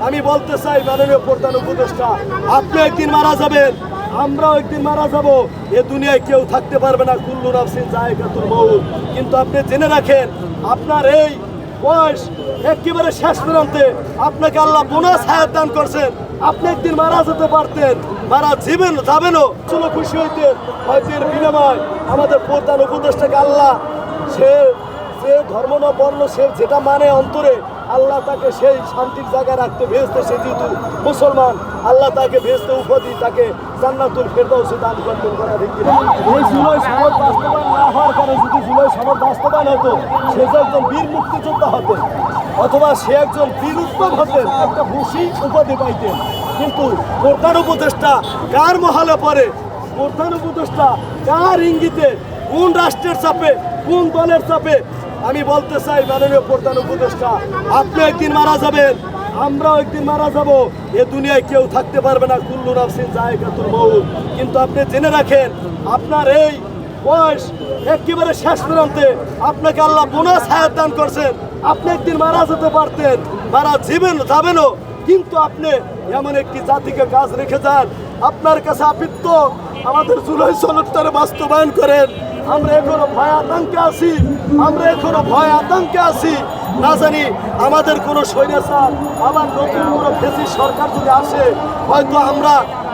আমি বলতে চাই মাননীয় প্রধান উপদেষ্টা, আপনি একদিন মারা যাবেন, আমরাও একদিন মারা যাব। এ দুনিয়ায় কেউ থাকতে পারবে না, কুল্লু নাফসিন যায়কাতুল মউত। কিন্তু আপনি জেনে রাখেন, আপনার এই বয়স একেবারে শেষ প্রান্তে, আপনাকে আল্লাহ বোনাস হায়াত দান করছেন। আপনি একদিন মারা যেতে পারতেন, মারা যাবেনও, চলো খুশি হইতেন। হয়তো এর বিনিময় আমাদের প্রধান উপদেষ্টাকে আল্লাহ, সে যে ধর্ম না বর্ণ, সে যেটা মানে অন্তরে, আল্লাহ তাকে সেই শান্তির জায়গায় রাখতে ভেস্তে। সে যেহেতু মুসলমান, আল্লাহ তাকে ভেস্তে উপাধি, তাকে জান্নাতুল ফেরদাউসে দান করতেন। করা ঠিক কিনা? এই জুলাই সনদ বাস্তবায়ন না হওয়ার কারণে, যদি জুলাই সনদ বাস্তবায়ন হতো, সে যে একজন বীর মুক্তিযোদ্ধা হতেন, অথবা সে একজন বীর উত্তম হতেন, একটা ভূষী উপাধি পাইতেন। কিন্তু প্রধান উপদেষ্টা কার মহলে পড়ে, প্রধান উপদেষ্টা কার ইঙ্গিতে, কোন রাষ্ট্রের চাপে, কোন দলের চাপে? আমি বলতে চাই মাননীয় প্রধান উপদেষ্টা, আপনি একদিন মারা যাবেন, আমরাও একদিন মারা যাব। এ দুনিয়ায় কেউ থাকতে পারবে না, কুল্লু নাফসিন যায়কাতুল মউত। কিন্তু আপনি জেনে রাখেন, আপনার এই বয়স একেবারে শেষ প্রান্তে, আপনাকে আল্লাহ বোনাস হায়াত দান করছেন। আপনি একদিন মারা যেতে পারতেন, মারা যাবেনও। কিন্তু আপনি এমন একটি জাতিকে কাজ রেখে যান, আপনার কাছে আপিত্ত আমাদের জুলাই সনদটারে বাস্তবায়ন করেন। আমরা এখনো ভয় আতঙ্কে আছি, না জানি আমাদের কোনো স্বৈরাচার, আবার নতুন কোনো ফ্যাসিস্ট সরকার যদি আসে, হয়তো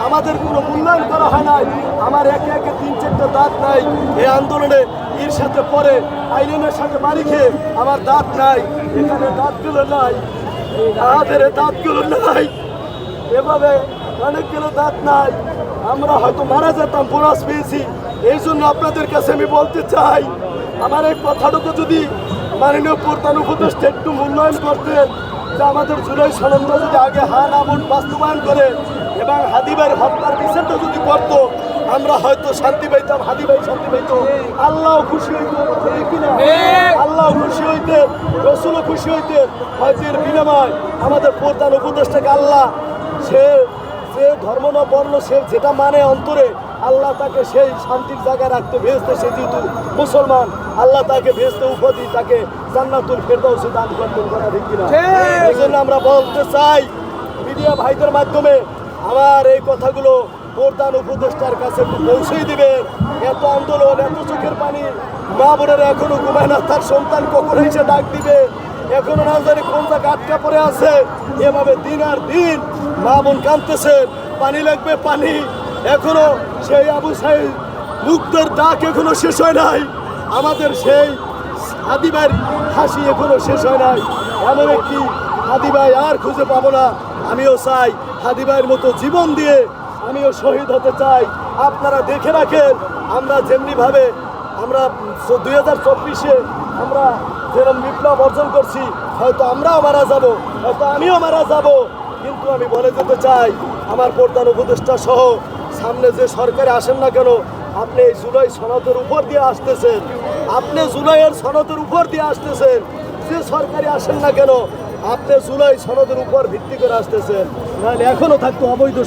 আমাদের কোনো মূল্যায়ন করা হয় নাই। আমার একে 3-4টা দাঁত নাই, এই আন্দোলনে এর সাথে পরে আইনের সাথে বাড়ি খেয়ে আমার দাঁত নাই, এখানে দাঁতগুলো নাই, আমাদের দাঁতগুলো নাই, এভাবে অনেকগুলো দাঁত নাই। আমরা হয়তো মারা যেতাম, বোনাস পেয়েছি। এই জন্য আপনাদের কাছে আমি বলতে চাই, আমার এই কথাটুকু যদি মাননীয় প্রধান উপদেষ্টা একটু মূল্যায়ন করতেন, যে আমাদের জুলাই সনদটা যদি আগে আমল বাস্তবায়ন করে এবং হাদিভাইয়ের হত্যার বিচারটা যদি করত, আমরা হয়তো শান্তি পাইতাম, হাদিভাই শান্তি পাইত, আল্লাহ খুশি হইতেন, আল্লাহ খুশি হইতেন, রসুলও খুশি হইতেন। হয়তো এর বিনিময় আমাদের প্রধান উপদেষ্টাকে আল্লাহ, সে যে ধর্ম না বর্ণ, সে যেটা মানে অন্তরে, আল্লাহ তাকে সেই শান্তির জায়গায় রাখতে ভেস্তে। সে যেহেতু মুসলমান, আল্লাহ তাকে ভেস্তে উপাধি, তাকে জান্নাতুল ফেরদাউসে দান করতেন। করা ঠিক কিনা? এই জন্য আমরা বলতে চাই, মিডিয়া ভাইদের মাধ্যমে আমার এই কথাগুলো প্রধান উপদেষ্টার কাছে একটু পৌঁছেই দিবেন। এত আন্দোলন, এত চোখের পানি, মা বোনেরা এখনো ঘুমায় না, তার সন্তান কখন এসে ডাক দিবে, এখনো না জানি কোন জায়গায় আটকা পড়ে আছে। এভাবে দিন আর দিন মা বোন কাঁদতেছেন, পানি লাগবে পানি। এখনো সেই আবু সাইদ মুক্তের ডাক এখনো শেষ হয় নাই, আমাদের সেই হাদিভাইয়ের হাসি এখনো শেষ হয় নাই। এমন একটি হাদিভাই আর খুঁজে পাবো না। আমিও চাই হাদিভাইয়ের মতো জীবন দিয়ে আমিও শহীদ হতে চাই। আপনারা দেখে রাখেন, আমরা যেমনিভাবে আমরা 2024-এ আমরা যেরকম বিপ্লব অর্জন করছি, হয়তো আমরাও মারা যাব, হয়তো আমিও মারা যাব। কিন্তু আমি বলে যেতে চাই, আমার প্রধান উপদেষ্টা সহ সামনে যে সরকারে আসেন না কেন, আপনি এই জুলাই সনদের উপর দিয়ে আসতেছেন, আপনি জুলাইয়ের সনদের উপর দিয়ে আসতেছেন। যে সরকারি আসেন না কেন, আপনি জুলাই সনদের উপর ভিত্তি করে আসতেছেন, নাহলে এখনো থাকতো অবৈধ।